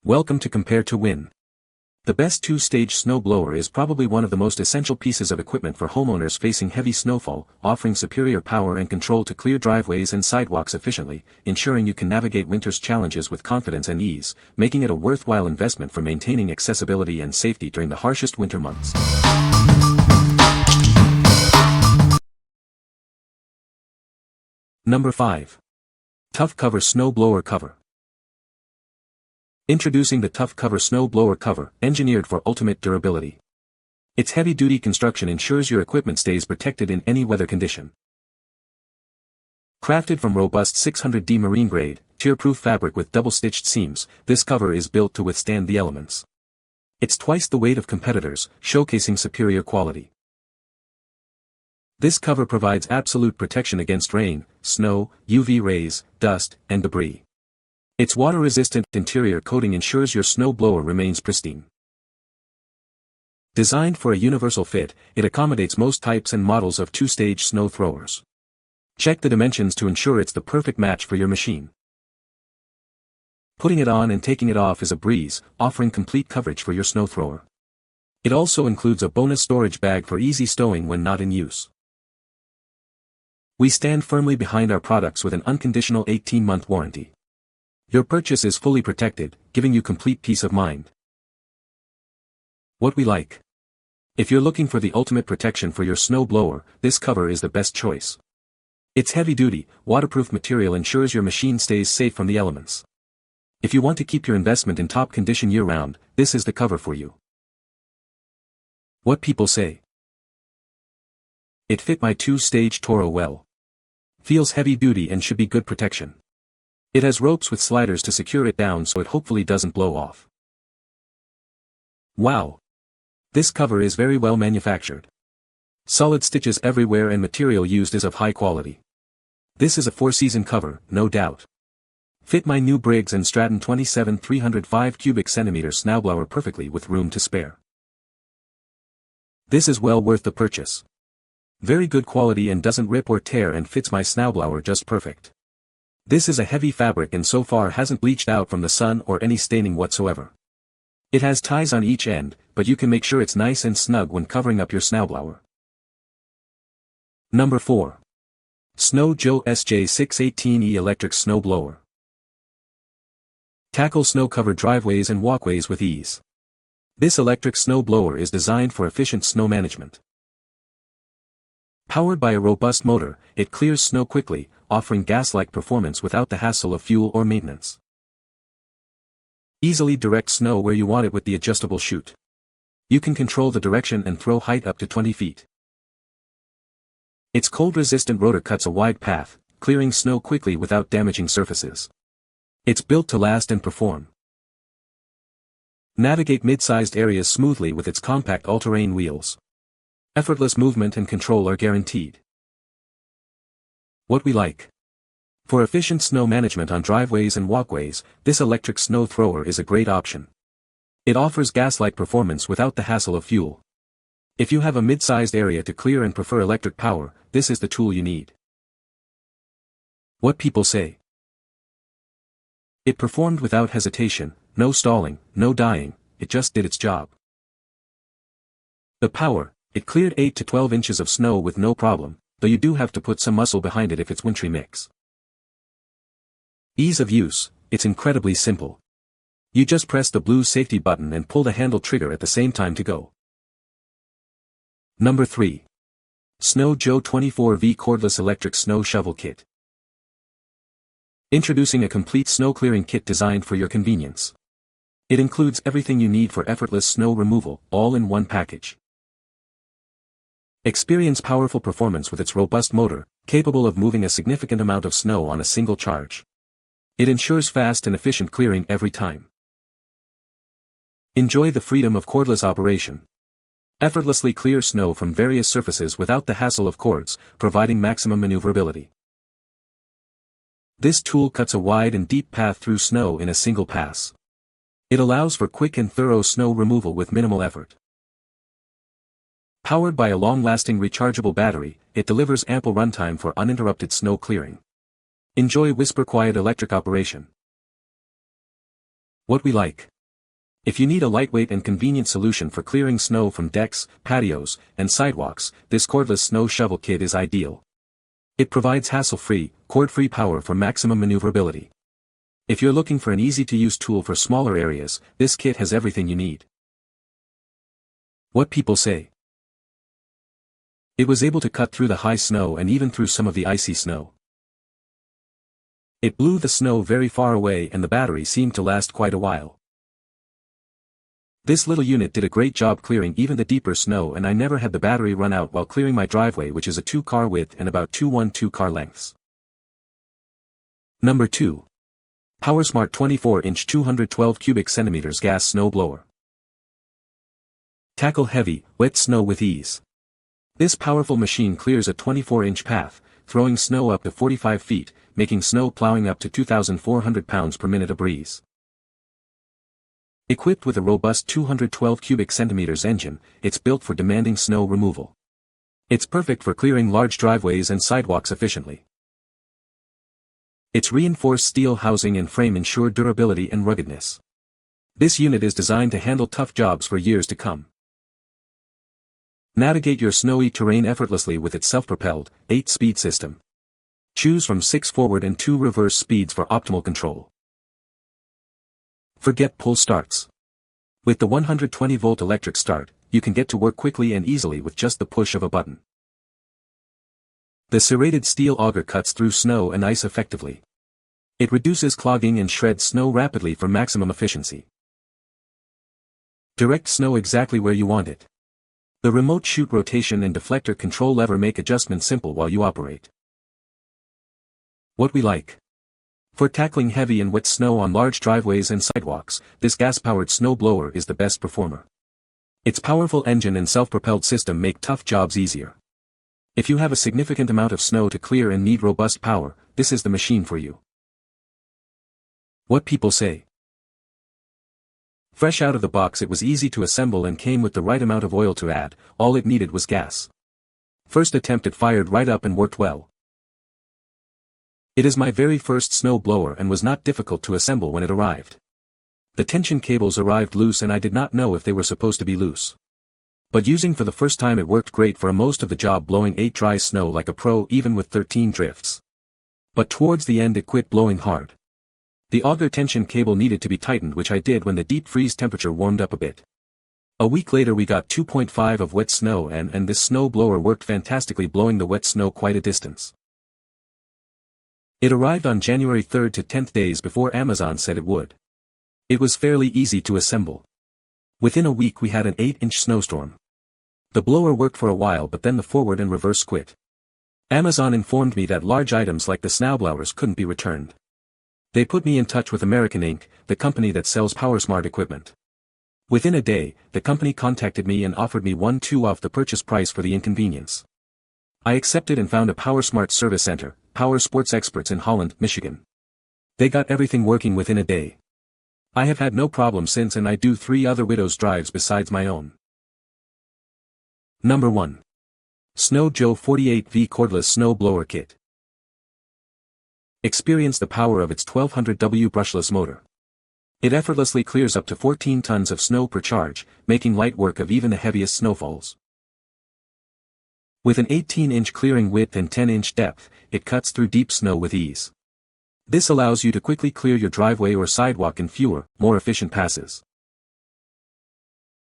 Welcome to Compare to Win. The best two-stage snow blower is probably one of the most essential pieces of equipment for homeowners facing heavy snowfall, offering superior power and control to clear driveways and sidewalks efficiently, ensuring you can navigate winter's challenges with confidence and ease, making it a worthwhile investment for maintaining accessibility and safety during the harshest winter months. Number 5. Tough Cover Snow Blower Cover. Introducing the Tough Cover Snow Blower Cover, engineered for ultimate durability. Its heavy-duty construction ensures your equipment stays protected in any weather condition. Crafted from robust 600D marine-grade, tear-proof fabric with double-stitched seams, this cover is built to withstand the elements. It's twice the weight of competitors, showcasing superior quality. This cover provides absolute protection against rain, snow, UV rays, dust, and debris. Its water-resistant interior coating ensures your snow blower remains pristine. Designed for a universal fit, it accommodates most types and models of two-stage snow throwers. Check the dimensions to ensure it's the perfect match for your machine. Putting it on and taking it off is a breeze, offering complete coverage for your snow thrower. It also includes a bonus storage bag for easy stowing when not in use. We stand firmly behind our products with an unconditional 18-month warranty. Your purchase is fully protected, giving you complete peace of mind. What we like. If you're looking for the ultimate protection for your snow blower, this cover is the best choice. Its heavy-duty, waterproof material ensures your machine stays safe from the elements. If you want to keep your investment in top condition year-round, this is the cover for you. What people say. It fit my two-stage Toro well. Feels heavy-duty and should be good protection. It has ropes with sliders to secure it down so it hopefully doesn't blow off. Wow! This cover is very well manufactured. Solid stitches everywhere and material used is of high quality. This is a 4-season cover, no doubt. Fit my new Briggs & Stratton 27 305 cubic centimeter snowblower perfectly with room to spare. This is well worth the purchase. Very good quality and doesn't rip or tear and fits my snowblower just perfect. This is a heavy fabric and so far hasn't bleached out from the sun or any staining whatsoever. It has ties on each end, but you can make sure it's nice and snug when covering up your snowblower. Number 4. Snow Joe SJ618E Electric Snow Blower. Tackle snow-covered driveways and walkways with ease. This electric snow blower is designed for efficient snow management. Powered by a robust motor, it clears snow quickly, offering gas-like performance without the hassle of fuel or maintenance. Easily direct snow where you want it with the adjustable chute. You can control the direction and throw height up to 20 feet. Its cold-resistant rotor cuts a wide path, clearing snow quickly without damaging surfaces. It's built to last and perform. Navigate mid-sized areas smoothly with its compact all-terrain wheels. Effortless movement and control are guaranteed. What we like. For efficient snow management on driveways and walkways, this electric snow thrower is a great option. It offers gas-like performance without the hassle of fuel. If you have a mid-sized area to clear and prefer electric power, this is the tool you need. What people say. It performed without hesitation, no stalling, no dying, it just did its job. The power. It cleared 8 to 12 inches of snow with no problem, though you do have to put some muscle behind it if it's wintry mix. Ease of use, it's incredibly simple. You just press the blue safety button and pull the handle trigger at the same time to go. Number 3. Snow Joe 24V Cordless Electric Snow Shovel Kit. Introducing a complete snow clearing kit designed for your convenience. It includes everything you need for effortless snow removal, all in one package. Experience powerful performance with its robust motor, capable of moving a significant amount of snow on a single charge. It ensures fast and efficient clearing every time. Enjoy the freedom of cordless operation. Effortlessly clear snow from various surfaces without the hassle of cords, providing maximum maneuverability. This tool cuts a wide and deep path through snow in a single pass. It allows for quick and thorough snow removal with minimal effort. Powered by a long-lasting rechargeable battery, it delivers ample runtime for uninterrupted snow clearing. Enjoy whisper-quiet electric operation. What we like. If you need a lightweight and convenient solution for clearing snow from decks, patios, and sidewalks, this cordless snow shovel kit is ideal. It provides hassle-free, cord-free power for maximum maneuverability. If you're looking for an easy-to-use tool for smaller areas, this kit has everything you need. What people say. It was able to cut through the high snow and even through some of the icy snow. It blew the snow very far away and the battery seemed to last quite a while. This little unit did a great job clearing even the deeper snow, and I never had the battery run out while clearing my driveway, which is a 2-car width and about 2 car lengths. Number 2. PowerSmart 24-inch 212 cubic centimeters gas snow blower. Tackle heavy, wet snow with ease. This powerful machine clears a 24-inch path, throwing snow up to 45 feet, making snow plowing up to 2,400 pounds per minute a breeze. Equipped with a robust 212 cubic centimeters engine, it's built for demanding snow removal. It's perfect for clearing large driveways and sidewalks efficiently. Its reinforced steel housing and frame ensure durability and ruggedness. This unit is designed to handle tough jobs for years to come. Navigate your snowy terrain effortlessly with its self-propelled, 8-speed system. Choose from 6 forward and 2 reverse speeds for optimal control. Forget pull starts. With the 120-volt electric start, you can get to work quickly and easily with just the push of a button. The serrated steel auger cuts through snow and ice effectively. It reduces clogging and shreds snow rapidly for maximum efficiency. Direct snow exactly where you want it. The remote chute rotation and deflector control lever make adjustment simple while you operate. What we like. For tackling heavy and wet snow on large driveways and sidewalks, this gas-powered snow blower is the best performer. Its powerful engine and self-propelled system make tough jobs easier. If you have a significant amount of snow to clear and need robust power, this is the machine for you. What people say. Fresh out of the box, it was easy to assemble and came with the right amount of oil to add. All it needed was gas. First attempt it fired right up and worked well. It is my very first snow blower and was not difficult to assemble when it arrived. The tension cables arrived loose and I did not know if they were supposed to be loose. But using for the first time, it worked great for most of the job, blowing 8 dry snow like a pro even with 13 drifts. But towards the end it quit blowing hard. The auger tension cable needed to be tightened, which I did when the deep freeze temperature warmed up a bit. A week later we got 2.5 of wet snow and this snow blower worked fantastically, blowing the wet snow quite a distance. It arrived on January 3rd to 10th, days before Amazon said it would. It was fairly easy to assemble. Within a week we had an 8-inch snowstorm. The blower worked for a while, but then the forward and reverse quit. Amazon informed me that large items like the snowblowers couldn't be returned. They put me in touch with American Inc., the company that sells PowerSmart equipment. Within a day, the company contacted me and offered me 1/2 off the purchase price for the inconvenience. I accepted and found a PowerSmart service center, Power Sports Experts, in Holland, Michigan. They got everything working within a day. I have had no problem since, and I do 3 other Widow's drives besides my own. Number 1. Snow Joe 48V Cordless Snow Blower Kit. Experience the power of its 1200W brushless motor. It effortlessly clears up to 14 tons of snow per charge, making light work of even the heaviest snowfalls. With an 18-inch clearing width and 10-inch depth, it cuts through deep snow with ease. This allows you to quickly clear your driveway or sidewalk in fewer, more efficient passes.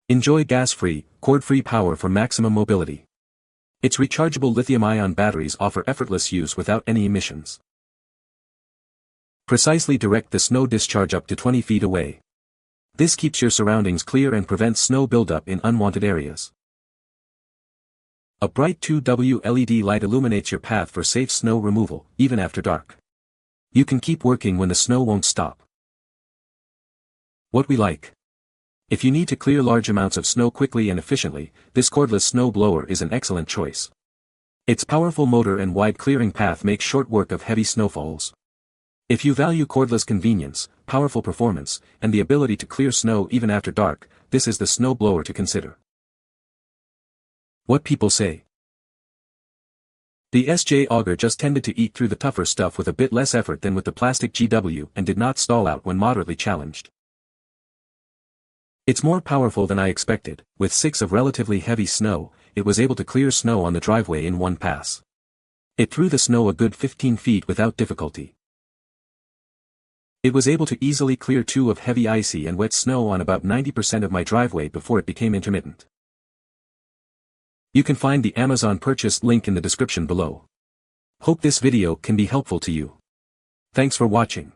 Enjoy gas-free, cord-free power for maximum mobility. Its rechargeable lithium-ion batteries offer effortless use without any emissions. Precisely direct the snow discharge up to 20 feet away. This keeps your surroundings clear and prevents snow buildup in unwanted areas. A bright 2W LED light illuminates your path for safe snow removal, even after dark. You can keep working when the snow won't stop. What we like. If you need to clear large amounts of snow quickly and efficiently, this cordless snow blower is an excellent choice. Its powerful motor and wide clearing path make short work of heavy snowfalls. If you value cordless convenience, powerful performance, and the ability to clear snow even after dark, this is the snow blower to consider. What people say. The SJ auger just tended to eat through the tougher stuff with a bit less effort than with the plastic GW and did not stall out when moderately challenged. It's more powerful than I expected. With 6 of relatively heavy snow, it was able to clear snow on the driveway in one pass. It threw the snow a good 15 feet without difficulty. It was able to easily clear 2 of heavy icy and wet snow on about 90% of my driveway before it became intermittent. You can find the Amazon purchase link in the description below. Hope this video can be helpful to you. Thanks for watching.